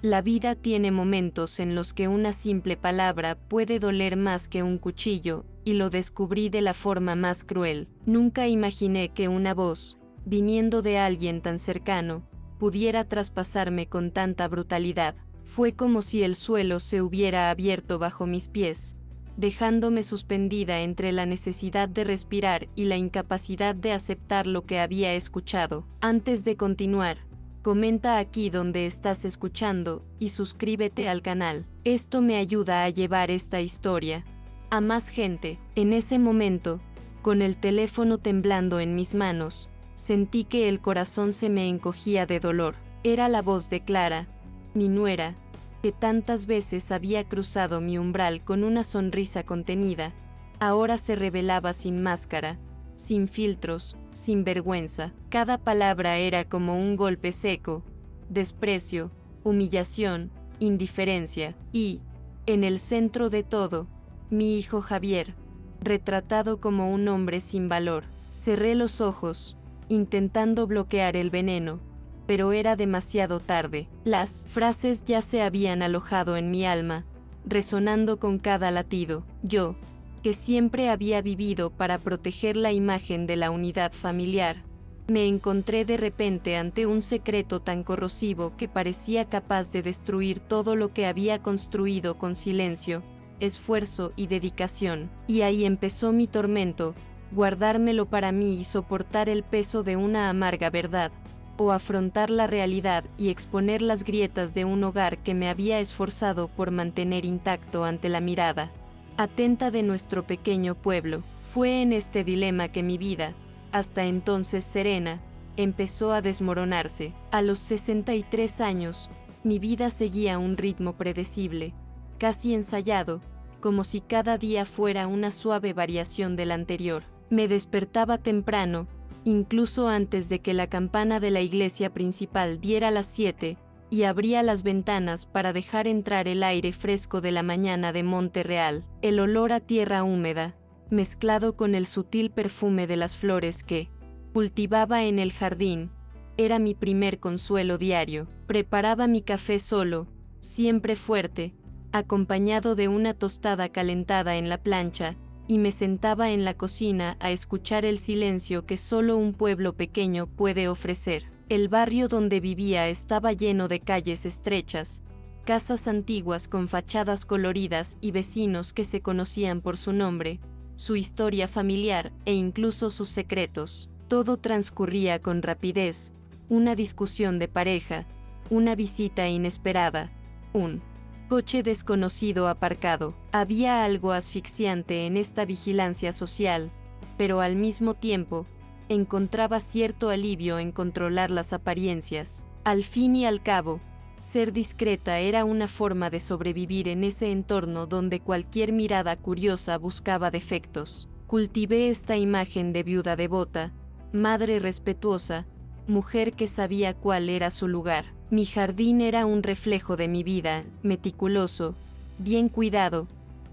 La vida tiene momentos en los que una simple palabra puede doler más que un cuchillo, y lo descubrí de la forma más cruel. Nunca imaginé que una voz, viniendo de alguien tan cercano, pudiera traspasarme con tanta brutalidad. Fue como si el suelo se hubiera abierto bajo mis pies, dejándome suspendida entre la necesidad de respirar y la incapacidad de aceptar lo que había escuchado. Antes de continuar, comenta aquí donde estás escuchando y suscríbete al canal. Esto me ayuda a llevar esta historia a más gente. En ese momento, con el teléfono temblando en mis manos, sentí que el corazón se me encogía de dolor. Era la voz de Clara, mi nuera, que tantas veces había cruzado mi umbral con una sonrisa contenida. Ahora se revelaba sin máscara, sin filtros, sin vergüenza. Cada palabra era como un golpe seco: desprecio, humillación, indiferencia. Y, en el centro de todo, mi hijo Javier, retratado como un hombre sin valor. Cerré los ojos, intentando bloquear el veneno, pero era demasiado tarde. Las frases ya se habían alojado en mi alma, resonando con cada latido. Yo, que siempre había vivido para proteger la imagen de la unidad familiar, me encontré de repente ante un secreto tan corrosivo que parecía capaz de destruir todo lo que había construido con silencio, esfuerzo y dedicación. Y ahí empezó mi tormento: guardármelo para mí y soportar el peso de una amarga verdad, o afrontar la realidad y exponer las grietas de un hogar que me había esforzado por mantener intacto ante la mirada atenta de nuestro pequeño pueblo. Fue en este dilema que mi vida, hasta entonces serena, empezó a desmoronarse. A los 63 años, mi vida seguía un ritmo predecible, casi ensayado, como si cada día fuera una suave variación del anterior. Me despertaba temprano, incluso antes de que la campana de la iglesia principal diera las 7, y abría las ventanas para dejar entrar el aire fresco de la mañana de Monte Real. El olor a tierra húmeda, mezclado con el sutil perfume de las flores que cultivaba en el jardín, era mi primer consuelo diario. Preparaba mi café solo, siempre fuerte, acompañado de una tostada calentada en la plancha, y me sentaba en la cocina a escuchar el silencio que solo un pueblo pequeño puede ofrecer. El barrio donde vivía estaba lleno de calles estrechas, casas antiguas con fachadas coloridas y vecinos que se conocían por su nombre, su historia familiar e incluso sus secretos. Todo transcurría con rapidez: una discusión de pareja, una visita inesperada, un coche desconocido aparcado. Había algo asfixiante en esta vigilancia social, pero al mismo tiempo, encontraba cierto alivio en controlar las apariencias. Al fin y al cabo, ser discreta era una forma de sobrevivir en ese entorno donde cualquier mirada curiosa buscaba defectos. Cultivé esta imagen de viuda devota, madre respetuosa, mujer que sabía cuál era su lugar. Mi jardín era un reflejo de mi vida, meticuloso, bien cuidado,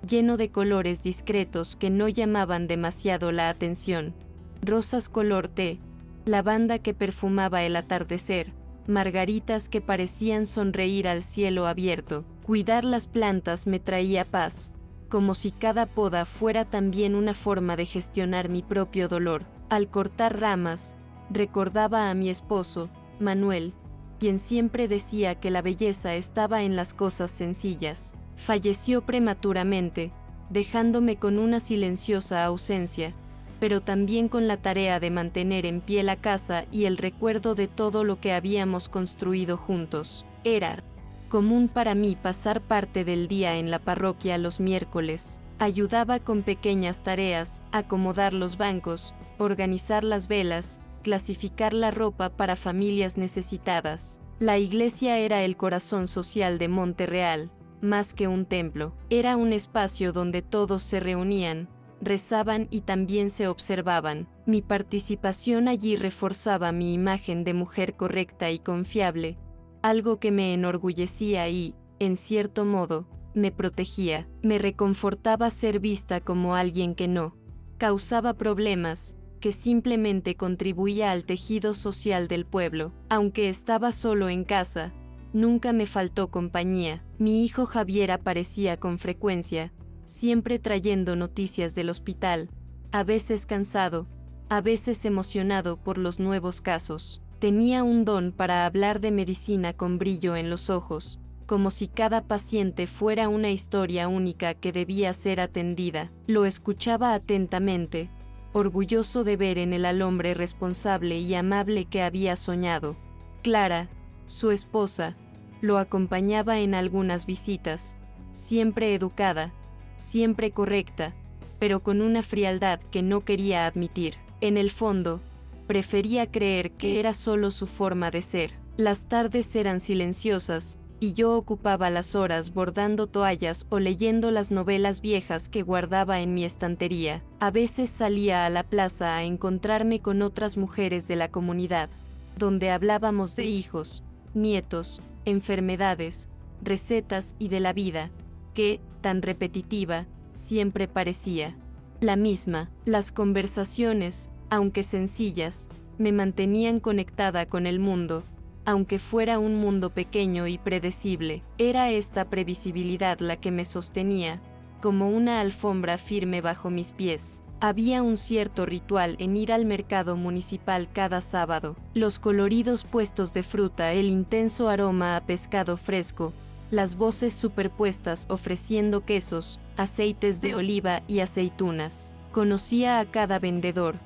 lleno de colores discretos que no llamaban demasiado la atención. Rosas color té, lavanda que perfumaba el atardecer, margaritas que parecían sonreír al cielo abierto. Cuidar las plantas me traía paz, como si cada poda fuera también una forma de gestionar mi propio dolor. Al cortar ramas, recordaba a mi esposo, Manuel, quien siempre decía que la belleza estaba en las cosas sencillas. Falleció prematuramente, dejándome con una silenciosa ausencia, pero también con la tarea de mantener en pie la casa y el recuerdo de todo lo que habíamos construido juntos. Era común para mí pasar parte del día en la parroquia los miércoles. Ayudaba con pequeñas tareas, acomodar los bancos, organizar las velas, clasificar la ropa para familias necesitadas. La iglesia era el corazón social de Monte Real, más que un templo. Era un espacio donde todos se reunían, rezaban y también se observaban. Mi participación allí reforzaba mi imagen de mujer correcta y confiable, algo que me enorgullecía y, en cierto modo, me protegía. Me reconfortaba ser vista como alguien que no causaba problemas, que simplemente contribuía al tejido social del pueblo. Aunque estaba solo en casa, nunca me faltó compañía. Mi hijo Javier aparecía con frecuencia, siempre trayendo noticias del hospital, a veces cansado, a veces emocionado por los nuevos casos. Tenía un don para hablar de medicina con brillo en los ojos, como si cada paciente fuera una historia única que debía ser atendida. Lo escuchaba atentamente, orgulloso de ver en él al hombre responsable y amable que había soñado. Clara, su esposa, lo acompañaba en algunas visitas, siempre educada, siempre correcta, pero con una frialdad que no quería admitir. En el fondo, prefería creer que era solo su forma de ser. Las tardes eran silenciosas, y yo ocupaba las horas bordando toallas o leyendo las novelas viejas que guardaba en mi estantería. A veces salía a la plaza a encontrarme con otras mujeres de la comunidad, donde hablábamos de hijos, nietos, enfermedades, recetas y de la vida, que, tan repetitiva, siempre parecía la misma. Las conversaciones, aunque sencillas, me mantenían conectada con el mundo, aunque fuera un mundo pequeño y predecible. Era esta previsibilidad la que me sostenía, como una alfombra firme bajo mis pies. Había un cierto ritual en ir al mercado municipal cada sábado. Los coloridos puestos de fruta, el intenso aroma a pescado fresco, las voces superpuestas ofreciendo quesos, aceites de oliva y aceitunas. Conocía a cada vendedor,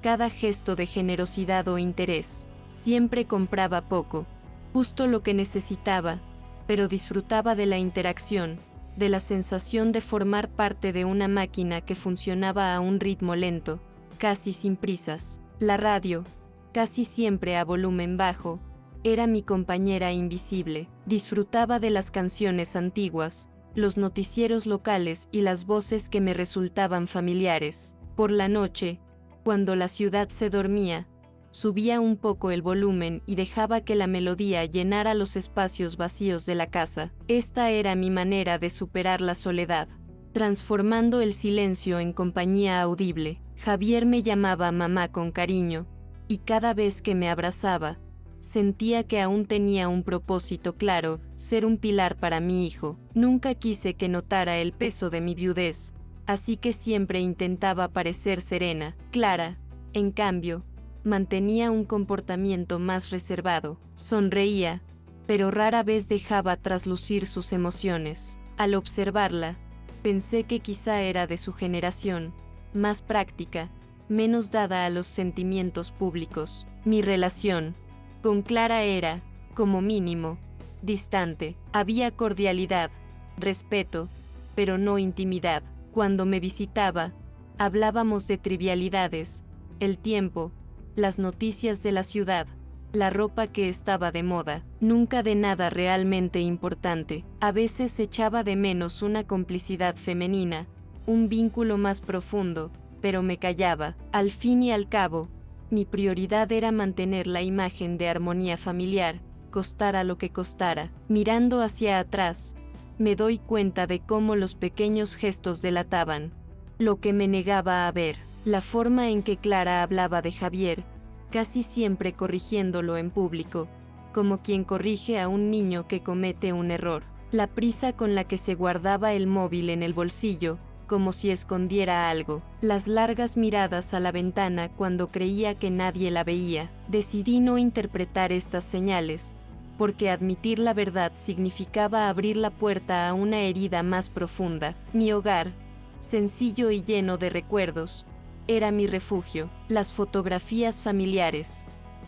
cada gesto de generosidad o interés. Siempre compraba poco, justo lo que necesitaba, pero disfrutaba de la interacción, de la sensación de formar parte de una máquina que funcionaba a un ritmo lento, casi sin prisas. La radio, casi siempre a volumen bajo, era mi compañera invisible. Disfrutaba de las canciones antiguas, los noticieros locales y las voces que me resultaban familiares. Por la noche, cuando la ciudad se dormía, subía un poco el volumen y dejaba que la melodía llenara los espacios vacíos de la casa. Esta era mi manera de superar la soledad, transformando el silencio en compañía audible. Javier me llamaba mamá con cariño, y cada vez que me abrazaba, sentía que aún tenía un propósito claro: ser un pilar para mi hijo. Nunca quise que notara el peso de mi viudez, así que siempre intentaba parecer serena. Clara, en cambio, mantenía un comportamiento más reservado. Sonreía, pero rara vez dejaba traslucir sus emociones. Al observarla, pensé que quizá era de su generación, más práctica, menos dada a los sentimientos públicos. Mi relación con Clara era, como mínimo, distante. Había cordialidad, respeto, pero no intimidad. Cuando me visitaba, hablábamos de trivialidades, el tiempo, las noticias de la ciudad, la ropa que estaba de moda, nunca de nada realmente importante. A veces echaba de menos una complicidad femenina, un vínculo más profundo, pero me callaba. Al fin y al cabo, mi prioridad era mantener la imagen de armonía familiar, costara lo que costara. Mirando hacia atrás, me doy cuenta de cómo los pequeños gestos delataban lo que me negaba a ver. La forma en que Clara hablaba de Javier, casi siempre corrigiéndolo en público, como quien corrige a un niño que comete un error. La prisa con la que se guardaba el móvil en el bolsillo, como si escondiera algo. Las largas miradas a la ventana cuando creía que nadie la veía. Decidí no interpretar estas señales, porque admitir la verdad significaba abrir la puerta a una herida más profunda. Mi hogar, sencillo y lleno de recuerdos, era mi refugio. Las fotografías familiares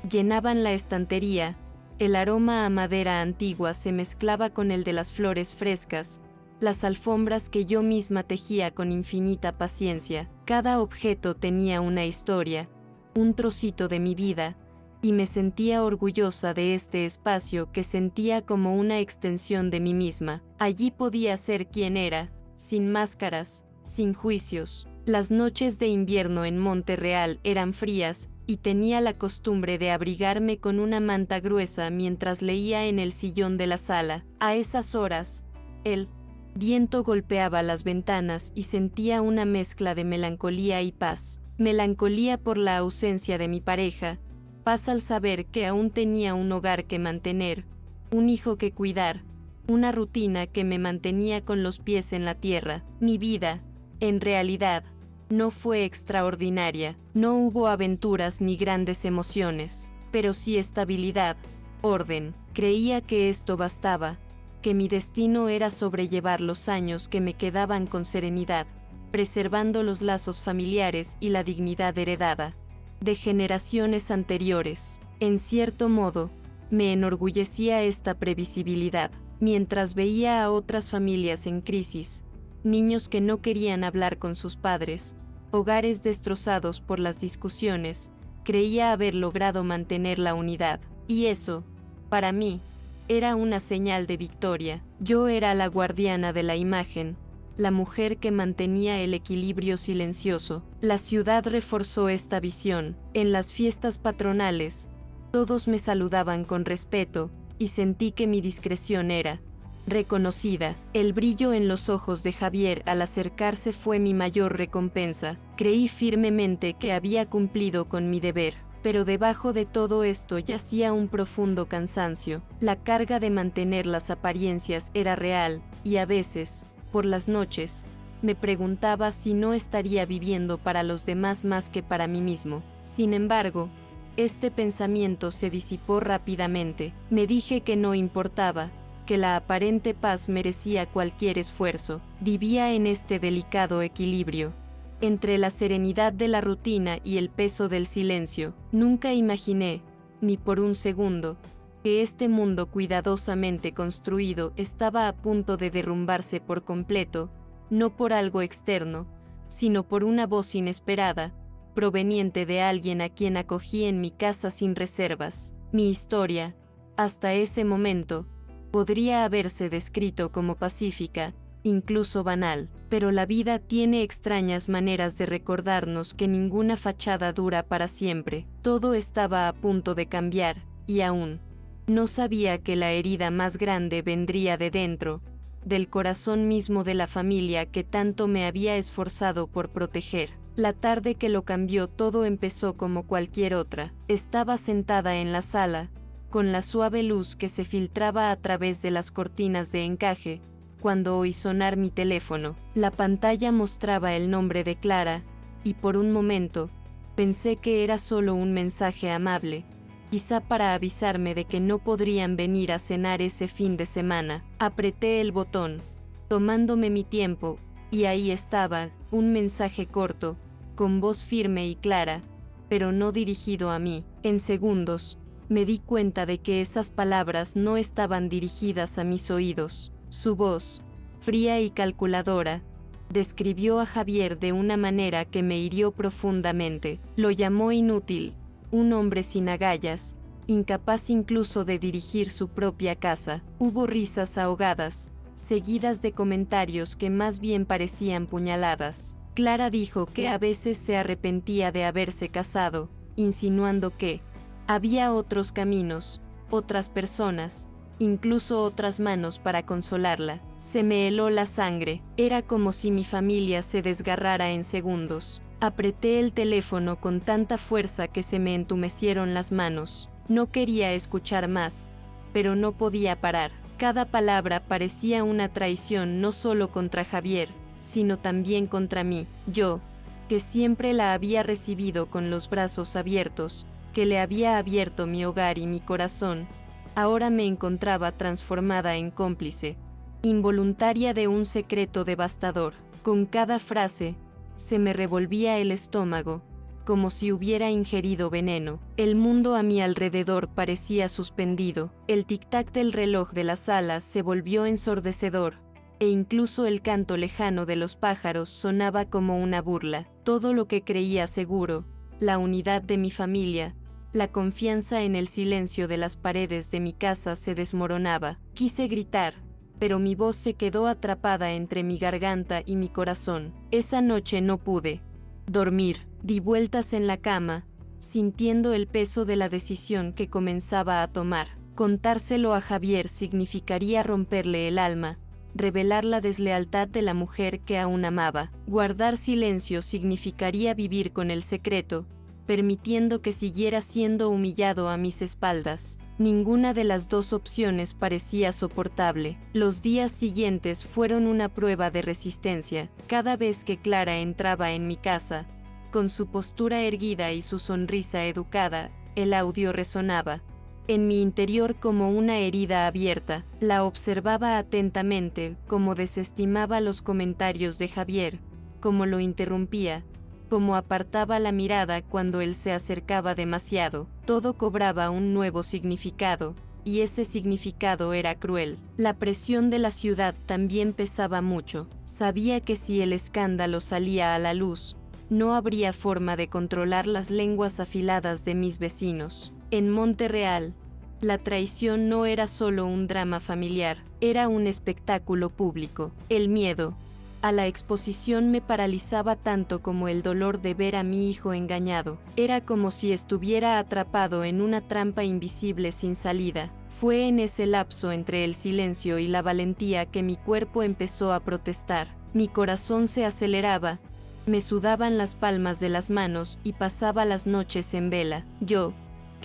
llenaban la estantería, el aroma a madera antigua se mezclaba con el de las flores frescas, las alfombras que yo misma tejía con infinita paciencia. Cada objeto tenía una historia, un trocito de mi vida, y me sentía orgullosa de este espacio que sentía como una extensión de mí misma. Allí podía ser quien era, sin máscaras, sin juicios. Las noches de invierno en Monte Real eran frías, y tenía la costumbre de abrigarme con una manta gruesa mientras leía en el sillón de la sala. A esas horas, el viento golpeaba las ventanas y sentía una mezcla de melancolía y paz. Melancolía por la ausencia de mi pareja, paz al saber que aún tenía un hogar que mantener, un hijo que cuidar, una rutina que me mantenía con los pies en la tierra. Mi vida, en realidad, no fue extraordinaria, no hubo aventuras ni grandes emociones, pero sí estabilidad, orden. Creía que esto bastaba, que mi destino era sobrellevar los años que me quedaban con serenidad, preservando los lazos familiares y la dignidad heredada de generaciones anteriores. En cierto modo, me enorgullecía esta previsibilidad, mientras veía a otras familias en crisis, niños que no querían hablar con sus padres, hogares destrozados por las discusiones. Creía haber logrado mantener la unidad, y eso, para mí, era una señal de victoria. Yo era la guardiana de la imagen, la mujer que mantenía el equilibrio silencioso. La ciudad reforzó esta visión. En las fiestas patronales, todos me saludaban con respeto, y sentí que mi discreción era reconocida. El brillo en los ojos de Javier al acercarse fue mi mayor recompensa. Creí firmemente que había cumplido con mi deber. Pero debajo de todo esto yacía un profundo cansancio. La carga de mantener las apariencias era real, y a veces, por las noches, me preguntaba si no estaría viviendo para los demás más que para mí mismo. Sin embargo, este pensamiento se disipó rápidamente. Me dije que no importaba, que la aparente paz merecía cualquier esfuerzo. Vivía en este delicado equilibrio entre la serenidad de la rutina y el peso del silencio. Nunca imaginé, ni por un segundo, que este mundo cuidadosamente construido estaba a punto de derrumbarse por completo, no por algo externo, sino por una voz inesperada, proveniente de alguien a quien acogí en mi casa sin reservas. Mi historia, hasta ese momento, podría haberse descrito como pacífica, incluso banal, pero la vida tiene extrañas maneras de recordarnos que ninguna fachada dura para siempre. Todo estaba a punto de cambiar, y aún no sabía que la herida más grande vendría de dentro, del corazón mismo de la familia que tanto me había esforzado por proteger. La tarde que lo cambió todo empezó como cualquier otra. Estaba sentada en la sala, con la suave luz que se filtraba a través de las cortinas de encaje, cuando oí sonar mi teléfono. La pantalla mostraba el nombre de Clara, y por un momento, pensé que era solo un mensaje amable, quizá para avisarme de que no podrían venir a cenar ese fin de semana. Apreté el botón, tomándome mi tiempo, y ahí estaba, un mensaje corto, con voz firme y clara, pero no dirigido a mí. En segundos, me di cuenta de que esas palabras no estaban dirigidas a mis oídos. Su voz, fría y calculadora, describió a Javier de una manera que me hirió profundamente. Lo llamó inútil, un hombre sin agallas, incapaz incluso de dirigir su propia casa. Hubo risas ahogadas, seguidas de comentarios que más bien parecían puñaladas. Clara dijo que a veces se arrepentía de haberse casado, insinuando que había otros caminos, otras personas, incluso otras manos para consolarla. Se me heló la sangre. Era como si mi familia se desgarrara en segundos. Apreté el teléfono con tanta fuerza que se me entumecieron las manos. No quería escuchar más, pero no podía parar. Cada palabra parecía una traición no solo contra Javier, sino también contra mí. Yo, que siempre la había recibido con los brazos abiertos, que le había abierto mi hogar y mi corazón, ahora me encontraba transformada en cómplice, involuntaria de un secreto devastador. Con cada frase, se me revolvía el estómago, como si hubiera ingerido veneno. El mundo a mi alrededor parecía suspendido. El tic-tac del reloj de la sala se volvió ensordecedor, e incluso el canto lejano de los pájaros sonaba como una burla. Todo lo que creía seguro, la unidad de mi familia, la confianza en el silencio de las paredes de mi casa se desmoronaba. Quise gritar, pero mi voz se quedó atrapada entre mi garganta y mi corazón. Esa noche no pude dormir. Di vueltas en la cama, sintiendo el peso de la decisión que comenzaba a tomar. Contárselo a Javier significaría romperle el alma, revelar la deslealtad de la mujer que aún amaba. Guardar silencio significaría vivir con el secreto, permitiendo que siguiera siendo humillado a mis espaldas. Ninguna de las dos opciones parecía soportable. Los días siguientes fueron una prueba de resistencia. Cada vez que Clara entraba en mi casa, con su postura erguida y su sonrisa educada, el audio resonaba en mi interior como una herida abierta. La observaba atentamente, como desestimaba los comentarios de Javier, como lo interrumpía, como apartaba la mirada cuando él se acercaba demasiado. Todo cobraba un nuevo significado, y ese significado era cruel. La presión de la ciudad también pesaba mucho. Sabía que si el escándalo salía a la luz, no habría forma de controlar las lenguas afiladas de mis vecinos. En Monterreal, la traición no era solo un drama familiar, era un espectáculo público. El miedo a la exposición me paralizaba tanto como el dolor de ver a mi hijo engañado. Era como si estuviera atrapado en una trampa invisible sin salida. Fue en ese lapso entre el silencio y la valentía que mi cuerpo empezó a protestar. Mi corazón se aceleraba, me sudaban las palmas de las manos y pasaba las noches en vela. Yo,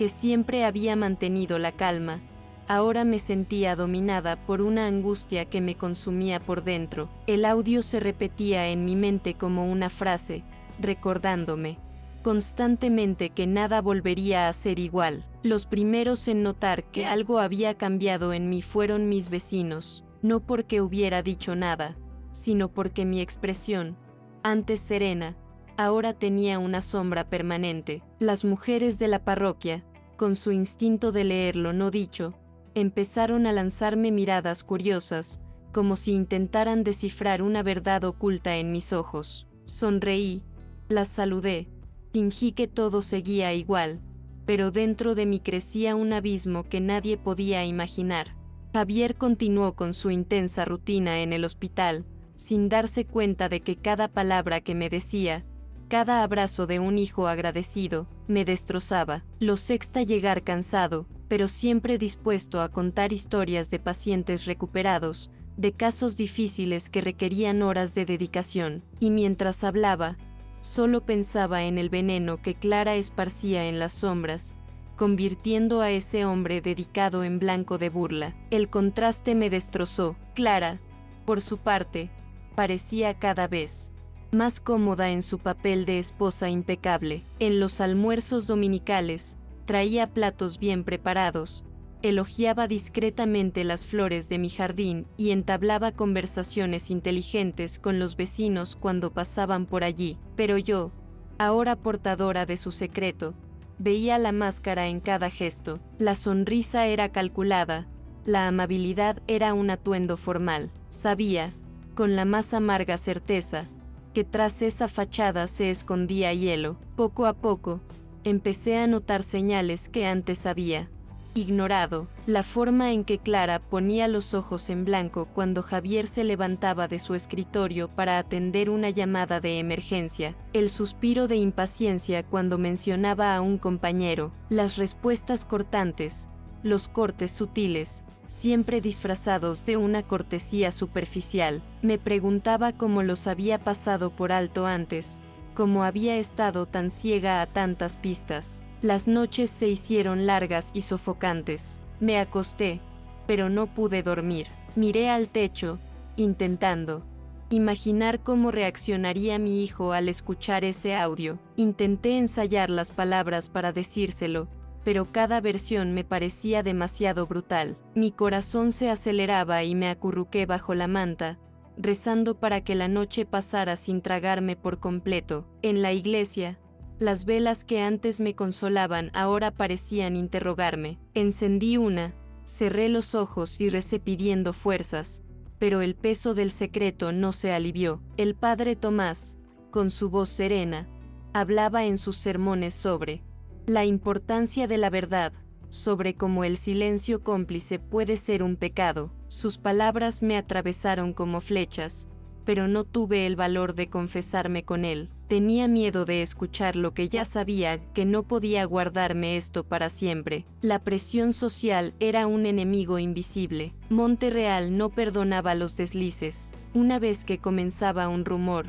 que siempre había mantenido la calma, ahora me sentía dominada por una angustia que me consumía por dentro. El audio se repetía en mi mente como una frase, recordándome constantemente que nada volvería a ser igual. Los primeros en notar que algo había cambiado en mí fueron mis vecinos, no porque hubiera dicho nada, sino porque mi expresión, antes serena, ahora tenía una sombra permanente. Las mujeres de la parroquia, con su instinto de leer lo no dicho, empezaron a lanzarme miradas curiosas, como si intentaran descifrar una verdad oculta en mis ojos. Sonreí, las saludé, fingí que todo seguía igual, pero dentro de mí crecía un abismo que nadie podía imaginar. Javier continuó con su intensa rutina en el hospital, sin darse cuenta de que cada palabra que me decía, cada abrazo de un hijo agradecido, me destrozaba. Lo sexta llegar cansado, pero siempre dispuesto a contar historias de pacientes recuperados, de casos difíciles que requerían horas de dedicación, y mientras hablaba, solo pensaba en el veneno que Clara esparcía en las sombras, convirtiendo a ese hombre dedicado en blanco de burla. El contraste me destrozó. Clara, por su parte, parecía cada vez más cómoda en su papel de esposa impecable. En los almuerzos dominicales, traía platos bien preparados, elogiaba discretamente las flores de mi jardín y entablaba conversaciones inteligentes con los vecinos cuando pasaban por allí. Pero yo, ahora portadora de su secreto, veía la máscara en cada gesto. La sonrisa era calculada, la amabilidad era un atuendo formal. Sabía, con la más amarga certeza, que tras esa fachada se escondía hielo. Poco a poco, empecé a notar señales que antes había ignorado. La forma en que Clara ponía los ojos en blanco cuando Javier se levantaba de su escritorio para atender una llamada de emergencia, el suspiro de impaciencia cuando mencionaba a un compañero, las respuestas cortantes, los cortes sutiles, siempre disfrazados de una cortesía superficial. Me preguntaba cómo los había pasado por alto antes, cómo había estado tan ciega a tantas pistas. Las noches se hicieron largas y sofocantes. Me acosté, pero no pude dormir. Miré al techo, intentando imaginar cómo reaccionaría mi hijo al escuchar ese audio. Intenté ensayar las palabras para decírselo, pero cada versión me parecía demasiado brutal. Mi corazón se aceleraba y me acurruqué bajo la manta, rezando para que la noche pasara sin tragarme por completo. En la iglesia, las velas que antes me consolaban ahora parecían interrogarme. Encendí una, cerré los ojos y recé pidiendo fuerzas, pero el peso del secreto no se alivió. El padre Tomás, con su voz serena, hablaba en sus sermones sobre la importancia de la verdad, sobre cómo el silencio cómplice puede ser un pecado. Sus palabras me atravesaron como flechas, pero no tuve el valor de confesarme con él. Tenía miedo de escuchar lo que ya sabía, que no podía guardarme esto para siempre. La presión social era un enemigo invisible. Monterreal no perdonaba los deslices. Una vez que comenzaba un rumor,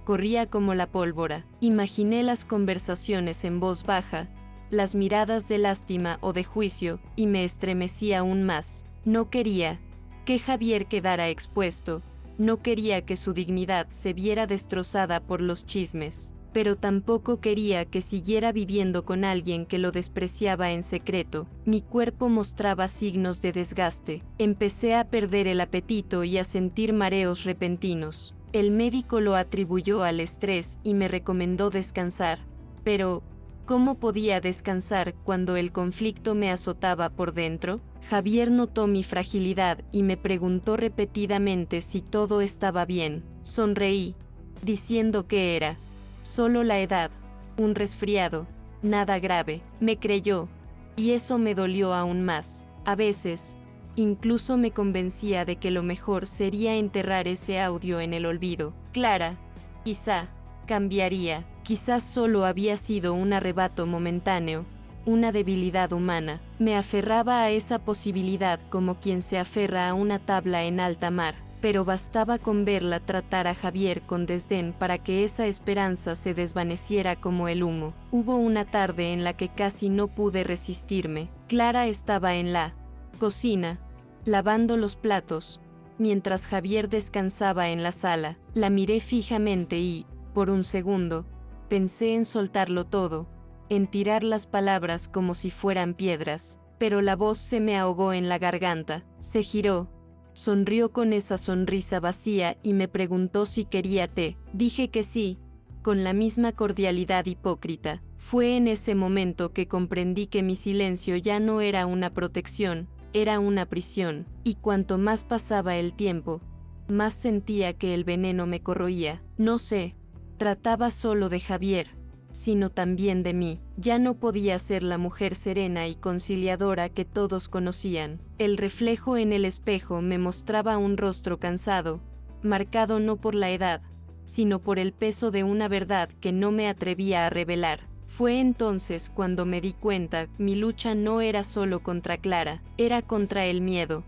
corría como la pólvora. Imaginé las conversaciones en voz baja, las miradas de lástima o de juicio, y me estremecí aún más. No quería que Javier quedara expuesto, no quería que su dignidad se viera destrozada por los chismes, pero tampoco quería que siguiera viviendo con alguien que lo despreciaba en secreto. Mi cuerpo mostraba signos de desgaste, empecé a perder el apetito y a sentir mareos repentinos. El médico lo atribuyó al estrés y me recomendó descansar, pero ¿cómo podía descansar cuando el conflicto me azotaba por dentro? Javier notó mi fragilidad y me preguntó repetidamente si todo estaba bien. Sonreí, diciendo que era solo la edad, un resfriado, nada grave. Me creyó, y eso me dolió aún más. A veces, incluso me convencía de que lo mejor sería enterrar ese audio en el olvido. Clara, quizá, cambiaría. Quizás solo había sido un arrebato momentáneo, una debilidad humana. Me aferraba a esa posibilidad como quien se aferra a una tabla en alta mar, pero bastaba con verla tratar a Javier con desdén para que esa esperanza se desvaneciera como el humo. Hubo una tarde en la que casi no pude resistirme. Clara estaba en la cocina, lavando los platos, mientras Javier descansaba en la sala. La miré fijamente y, por un segundo, pensé en soltarlo todo, en tirar las palabras como si fueran piedras, pero la voz se me ahogó en la garganta. Se giró, sonrió con esa sonrisa vacía y me preguntó si quería té. Dije que sí, con la misma cordialidad hipócrita. Fue en ese momento que comprendí que mi silencio ya no era una protección, era una prisión, y cuanto más pasaba el tiempo, más sentía que el veneno me corroía. No sé, trataba solo de Javier, sino también de mí. Ya no podía ser la mujer serena y conciliadora que todos conocían. El reflejo en el espejo me mostraba un rostro cansado, marcado no por la edad, sino por el peso de una verdad que no me atrevía a revelar. Fue entonces cuando me di cuenta, mi lucha no era solo contra Clara, era contra el miedo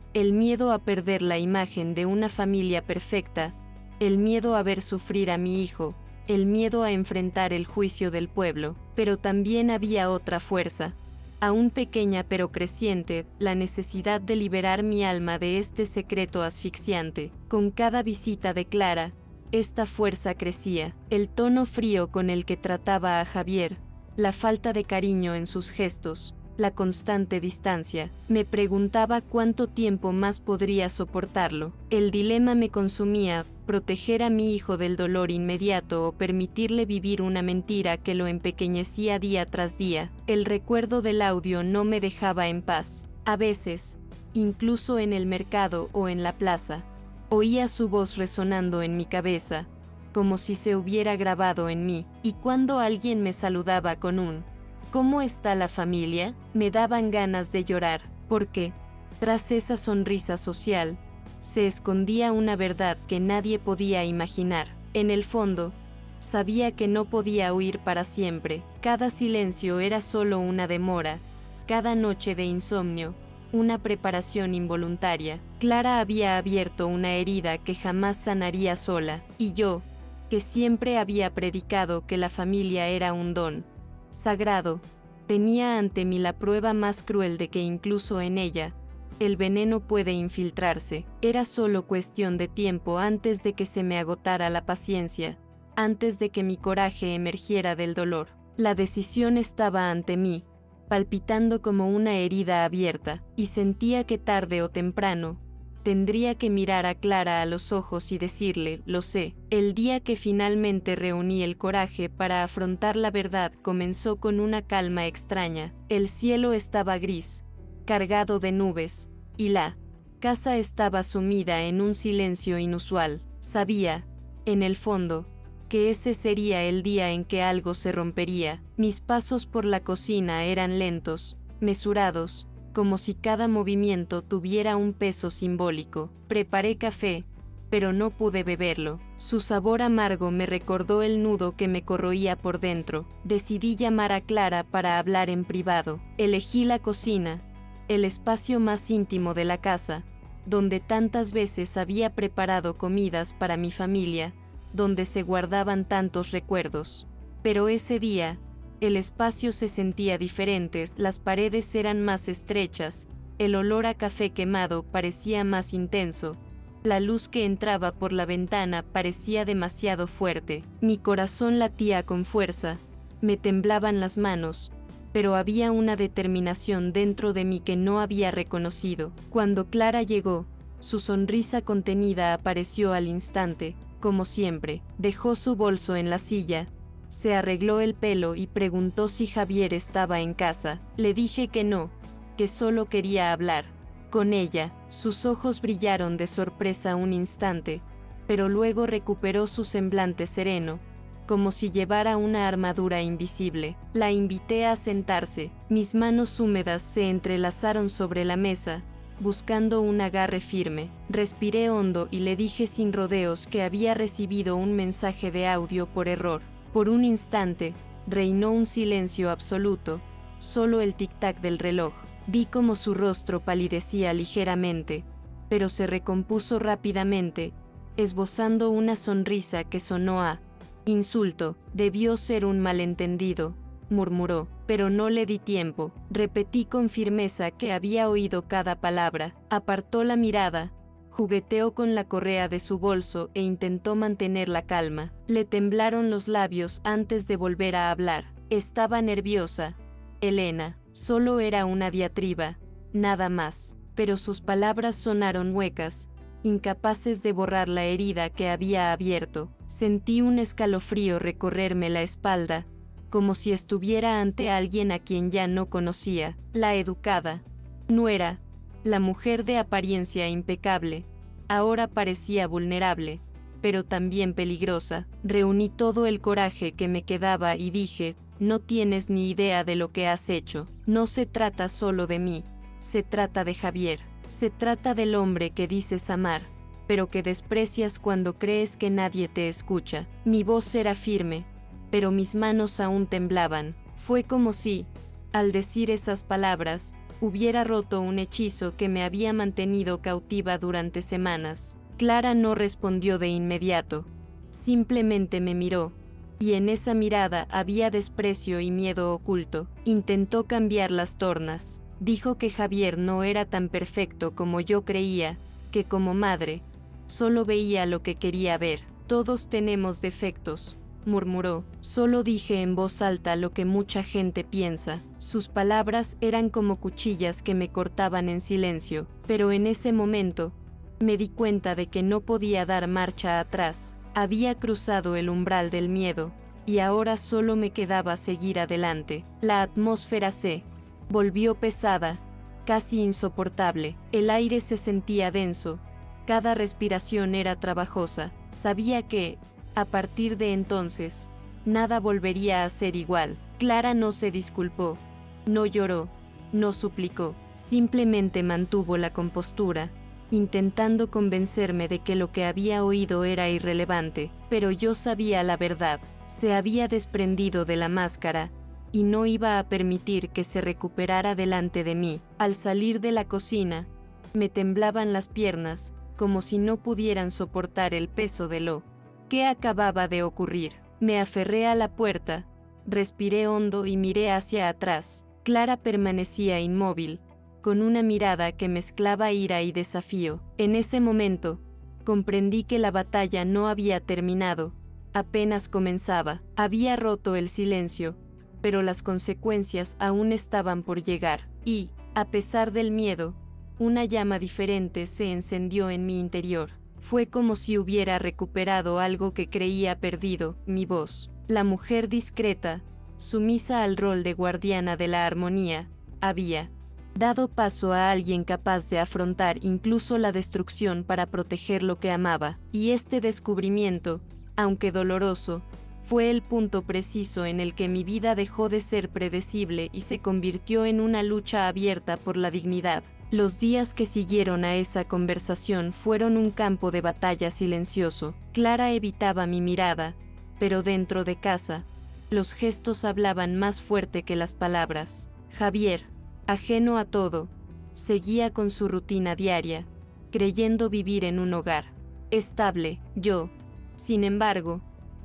a perder la imagen de una familia perfecta, el miedo a ver sufrir a mi hijo, el miedo a enfrentar el juicio del pueblo. Pero también había otra fuerza, aún pequeña pero creciente, la necesidad de liberar mi alma de este secreto asfixiante. Con cada visita de Clara, esta fuerza crecía. El tono frío con el que trataba a Javier, la falta de cariño en sus gestos, la constante distancia. Me preguntaba cuánto tiempo más podría soportarlo. El dilema me consumía: proteger a mi hijo del dolor inmediato o permitirle vivir una mentira que lo empequeñecía día tras día. El recuerdo del audio no me dejaba en paz. A veces, incluso en el mercado o en la plaza, oía su voz resonando en mi cabeza, como si se hubiera grabado en mí. Y cuando alguien me saludaba con un ¿cómo está la familia?, me daban ganas de llorar, porque, tras esa sonrisa social, se escondía una verdad que nadie podía imaginar. En el fondo, sabía que no podía huir para siempre. Cada silencio era solo una demora, cada noche de insomnio, una preparación involuntaria. Clara había abierto una herida que jamás sanaría sola, y yo, que siempre había predicado que la familia era un don sagrado, tenía ante mí la prueba más cruel de que incluso en ella, el veneno puede infiltrarse. Era solo cuestión de tiempo antes de que se me agotara la paciencia, antes de que mi coraje emergiera del dolor. La decisión estaba ante mí, palpitando como una herida abierta, y sentía que tarde o temprano, tendría que mirar a Clara a los ojos y decirle: lo sé. El día que finalmente reuní el coraje para afrontar la verdad comenzó con una calma extraña. El cielo estaba gris, cargado de nubes, y la casa estaba sumida en un silencio inusual. Sabía, en el fondo, que ese sería el día en que algo se rompería. Mis pasos por la cocina eran lentos, mesurados, como si cada movimiento tuviera un peso simbólico. Preparé café, pero no pude beberlo. Su sabor amargo me recordó el nudo que me corroía por dentro. Decidí llamar a Clara para hablar en privado. Elegí la cocina, el espacio más íntimo de la casa, donde tantas veces había preparado comidas para mi familia, donde se guardaban tantos recuerdos. Pero ese día, El espacio se sentía diferente, las paredes eran más estrechas, el olor a café quemado parecía más intenso. La luz que entraba por la ventana parecía demasiado fuerte. Mi corazón latía con fuerza, me temblaban las manos, pero había una determinación dentro de mí que no había reconocido. Cuando Clara llegó, su sonrisa contenida apareció al instante, como siempre. Dejó su bolso en la silla, se arregló el pelo y preguntó si Javier estaba en casa. Le dije que no, que solo quería hablar con ella. Sus ojos brillaron de sorpresa un instante, pero luego recuperó su semblante sereno, como si llevara una armadura invisible. La invité a sentarse. Mis manos húmedas se entrelazaron sobre la mesa, buscando un agarre firme. Respiré hondo y le dije sin rodeos que había recibido un mensaje de audio por error. Por un instante, reinó un silencio absoluto, solo el tic-tac del reloj. Vi cómo su rostro palidecía ligeramente, pero se recompuso rápidamente, esbozando una sonrisa que sonó a insulto. Debió ser un malentendido, murmuró, pero no le di tiempo. Repetí con firmeza que había oído cada palabra. Apartó la mirada, jugueteó con la correa de su bolso e intentó mantener la calma. Le temblaron los labios antes de volver a hablar. Estaba nerviosa, Elena. Solo era una diatriba, nada más, pero sus palabras sonaron huecas, incapaces de borrar la herida que había abierto. Sentí un escalofrío recorrerme la espalda, como si estuviera ante alguien a quien ya no conocía. La educada nuera, la mujer de apariencia impecable, ahora parecía vulnerable, pero también peligrosa. Reuní todo el coraje que me quedaba y dije: no tienes ni idea de lo que has hecho. No se trata solo de mí, se trata de Javier. Se trata del hombre que dices amar, pero que desprecias cuando crees que nadie te escucha. Mi voz era firme, pero mis manos aún temblaban. Fue como si, al decir esas palabras, hubiera roto un hechizo que me había mantenido cautiva durante semanas. Clara no respondió de inmediato, simplemente me miró, y en esa mirada había desprecio y miedo oculto. Intentó cambiar las tornas. Dijo que Javier no era tan perfecto como yo creía, que como madre, solo veía lo que quería ver. Todos tenemos defectos, murmuró. Solo dije en voz alta lo que mucha gente piensa. Sus palabras eran como cuchillas que me cortaban en silencio, pero en ese momento, me di cuenta de que no podía dar marcha atrás. Había cruzado el umbral del miedo, y ahora solo me quedaba seguir adelante. La atmósfera se volvió pesada, casi insoportable. El aire se sentía denso, cada respiración era trabajosa. Sabía que, a partir de entonces, nada volvería a ser igual. Clara no se disculpó, no lloró, no suplicó, simplemente mantuvo la compostura, intentando convencerme de que lo que había oído era irrelevante. Pero yo sabía la verdad. Se había desprendido de la máscara, y no iba a permitir que se recuperara delante de mí. Al salir de la cocina, me temblaban las piernas, como si no pudieran soportar el peso de lo que acababa de ocurrir. Me aferré a la puerta, respiré hondo y miré hacia atrás. Clara permanecía inmóvil, con una mirada que mezclaba ira y desafío. En ese momento, comprendí que la batalla no había terminado, apenas comenzaba. Había roto el silencio, pero las consecuencias aún estaban por llegar. Y, a pesar del miedo, una llama diferente se encendió en mi interior. Fue como si hubiera recuperado algo que creía perdido, mi voz. La mujer discreta, sumisa al rol de guardiana de la armonía, había dado paso a alguien capaz de afrontar incluso la destrucción para proteger lo que amaba. Y este descubrimiento, aunque doloroso, fue el punto preciso en el que mi vida dejó de ser predecible y se convirtió en una lucha abierta por la dignidad. Los días que siguieron a esa conversación fueron un campo de batalla silencioso. Clara evitaba mi mirada, pero dentro de casa, los gestos hablaban más fuerte que las palabras. Javier, ajeno a todo, seguía con su rutina diaria, creyendo vivir en un hogar estable. Yo, sin embargo,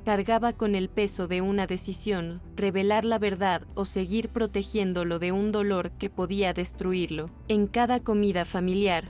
Cargaba con el peso de una decisión, revelar la verdad o seguir protegiéndolo de un dolor que podía destruirlo. En cada comida familiar,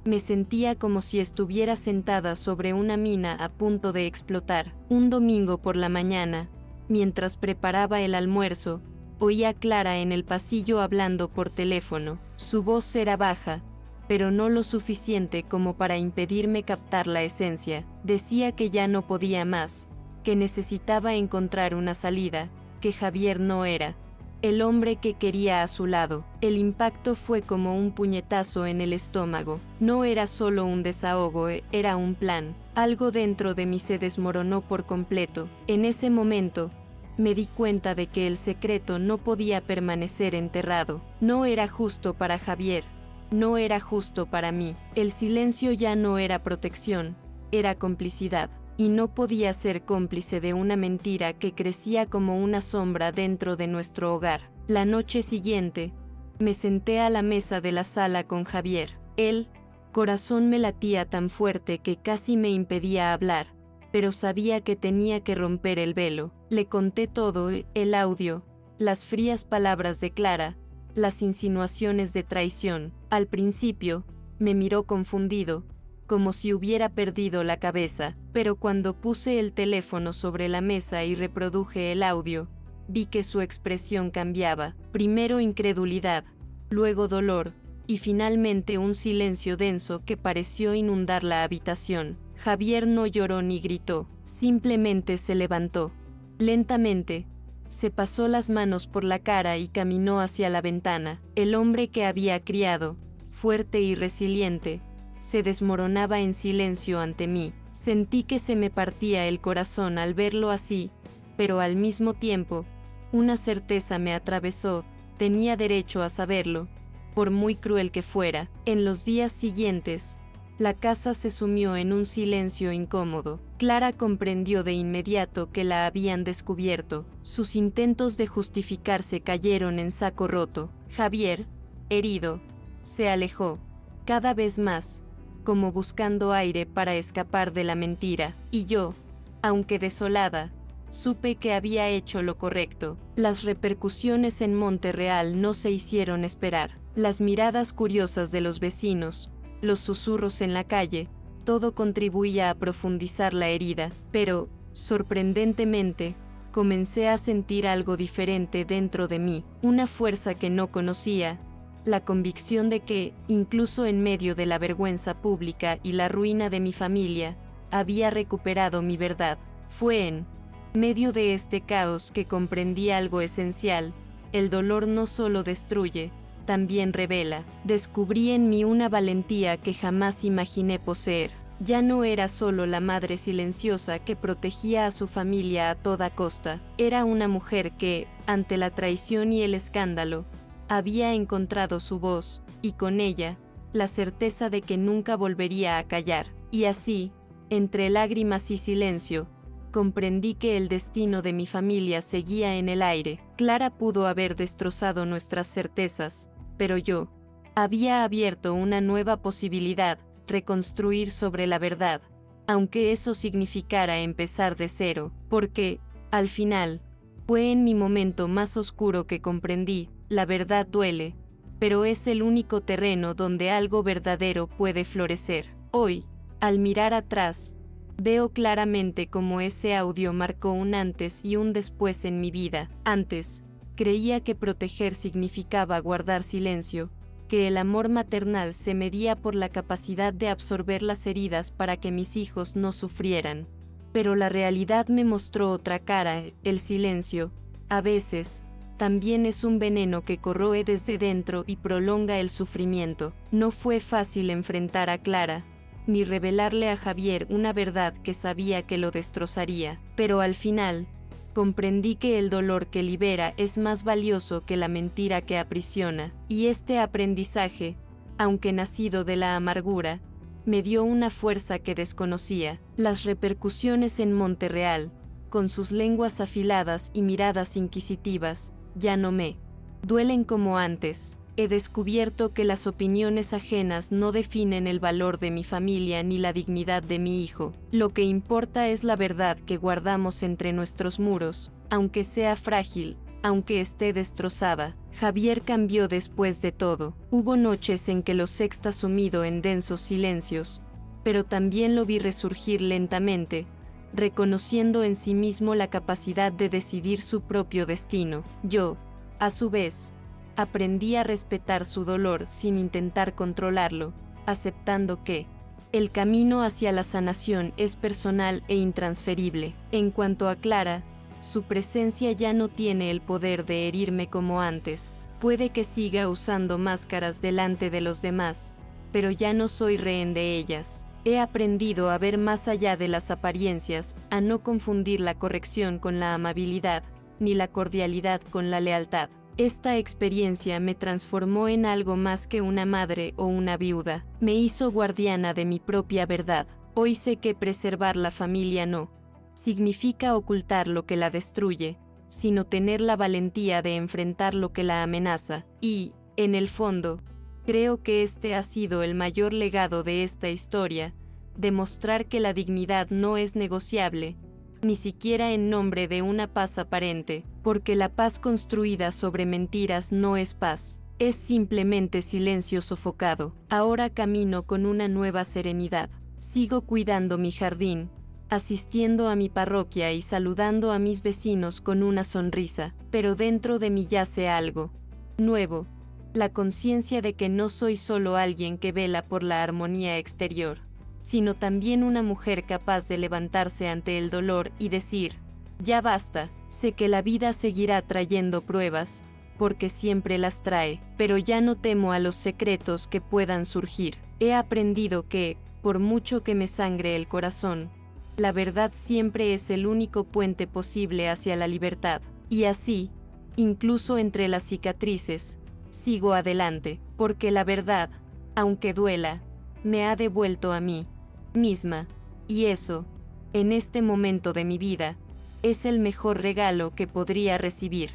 me sentía como si estuviera sentada sobre una mina a punto de explotar. Un domingo por la mañana, mientras preparaba el almuerzo, oía a Clara en el pasillo hablando por teléfono. Su voz era baja, pero no lo suficiente como para impedirme captar la esencia. Decía que ya no podía más, que necesitaba encontrar una salida, que Javier no era el hombre que quería a su lado. El impacto fue como un puñetazo en el estómago. No era solo un desahogo, era un plan. Algo dentro de mí se desmoronó por completo. En ese momento, me di cuenta de que el secreto no podía permanecer enterrado. No era justo para Javier. No era justo para mí. El silencio ya no era protección, era complicidad. Y no podía ser cómplice de una mentira que crecía como una sombra dentro de nuestro hogar. La noche siguiente, me senté a la mesa de la sala con Javier. El corazón me latía tan fuerte que casi me impedía hablar, pero sabía que tenía que romper el velo. Le conté todo, el audio, las frías palabras de Clara, las insinuaciones de traición. Al principio, me miró confundido, como si hubiera perdido la cabeza, pero cuando puse el teléfono sobre la mesa y reproduje el audio, vi que su expresión cambiaba. Primero incredulidad, luego dolor, y finalmente un silencio denso que pareció inundar la habitación. Javier no lloró ni gritó, simplemente se levantó. Lentamente, se pasó las manos por la cara y caminó hacia la ventana. El hombre que había criado, fuerte y resiliente, se desmoronaba en silencio ante mí. Sentí que se me partía el corazón al verlo así, pero al mismo tiempo, una certeza me atravesó: tenía derecho a saberlo, por muy cruel que fuera. En los días siguientes, la casa se sumió en un silencio incómodo. Clara comprendió de inmediato que la habían descubierto. Sus intentos de justificarse cayeron en saco roto. Javier, herido, se alejó, cada vez más, como buscando aire para escapar de la mentira, y yo, aunque desolada, supe que había hecho lo correcto. Las repercusiones en Monterreal no se hicieron esperar. Las miradas curiosas de los vecinos, los susurros en la calle, todo contribuía a profundizar la herida, pero, sorprendentemente, comencé a sentir algo diferente dentro de mí, una fuerza que no conocía, la convicción de que, incluso en medio de la vergüenza pública y la ruina de mi familia, había recuperado mi verdad. Fue en medio de este caos que comprendí algo esencial: el dolor no solo destruye, también revela. Descubrí en mí una valentía que jamás imaginé poseer. Ya no era solo la madre silenciosa que protegía a su familia a toda costa, era una mujer que, ante la traición y el escándalo, había encontrado su voz, y con ella, la certeza de que nunca volvería a callar. Y así, entre lágrimas y silencio, comprendí que el destino de mi familia seguía en el aire. Clara pudo haber destrozado nuestras certezas, pero yo había abierto una nueva posibilidad: reconstruir sobre la verdad, aunque eso significara empezar de cero, porque, al final, fue en mi momento más oscuro que comprendí: la verdad duele, pero es el único terreno donde algo verdadero puede florecer. Hoy, al mirar atrás, veo claramente cómo ese audio marcó un antes y un después en mi vida. Antes, creía que proteger significaba guardar silencio, que el amor maternal se medía por la capacidad de absorber las heridas para que mis hijos no sufrieran. Pero la realidad me mostró otra cara: el silencio, a veces, también es un veneno que corroe desde dentro y prolonga el sufrimiento. No fue fácil enfrentar a Clara, ni revelarle a Javier una verdad que sabía que lo destrozaría, pero al final, comprendí que el dolor que libera es más valioso que la mentira que aprisiona, y este aprendizaje, aunque nacido de la amargura, me dio una fuerza que desconocía. Las repercusiones en Monterreal, con sus lenguas afiladas y miradas inquisitivas, ya no me duelen como antes. he descubierto que las opiniones ajenas no definen el valor de mi familia ni la dignidad de mi hijo. Lo que importa es la verdad que guardamos entre nuestros muros, aunque sea frágil, aunque esté destrozada. Javier cambió después de todo. Hubo noches en que lo sexta sumido en densos silencios, pero también lo vi resurgir lentamente, reconociendo en sí mismo la capacidad de decidir su propio destino. Yo, a su vez, aprendí a respetar su dolor sin intentar controlarlo, aceptando que el camino hacia la sanación es personal e intransferible. En cuanto a Clara, su presencia ya no tiene el poder de herirme como antes. Puede que siga usando máscaras delante de los demás, pero ya no soy rehén de ellas. He aprendido a ver más allá de las apariencias, a no confundir la corrección con la amabilidad, ni la cordialidad con la lealtad. Esta experiencia me transformó en algo más que una madre o una viuda. Me hizo guardiana de mi propia verdad. Hoy sé que preservar la familia no significa ocultar lo que la destruye, sino tener la valentía de enfrentar lo que la amenaza. Y, en el fondo, creo que este ha sido el mayor legado de esta historia, demostrar que la dignidad no es negociable, ni siquiera en nombre de una paz aparente, porque la paz construida sobre mentiras no es paz, es simplemente silencio sofocado. Ahora camino con una nueva serenidad. Sigo cuidando mi jardín, asistiendo a mi parroquia y saludando a mis vecinos con una sonrisa, pero dentro de mí yace algo nuevo, la conciencia de que no soy solo alguien que vela por la armonía exterior, sino también una mujer capaz de levantarse ante el dolor y decir, ya basta. Sé que la vida seguirá trayendo pruebas, porque siempre las trae, pero ya no temo a los secretos que puedan surgir. He aprendido que, por mucho que me sangre el corazón, la verdad siempre es el único puente posible hacia la libertad. Y así, incluso entre las cicatrices, sigo adelante, porque la verdad, aunque duela, me ha devuelto a mí misma, y eso, en este momento de mi vida, es el mejor regalo que podría recibir.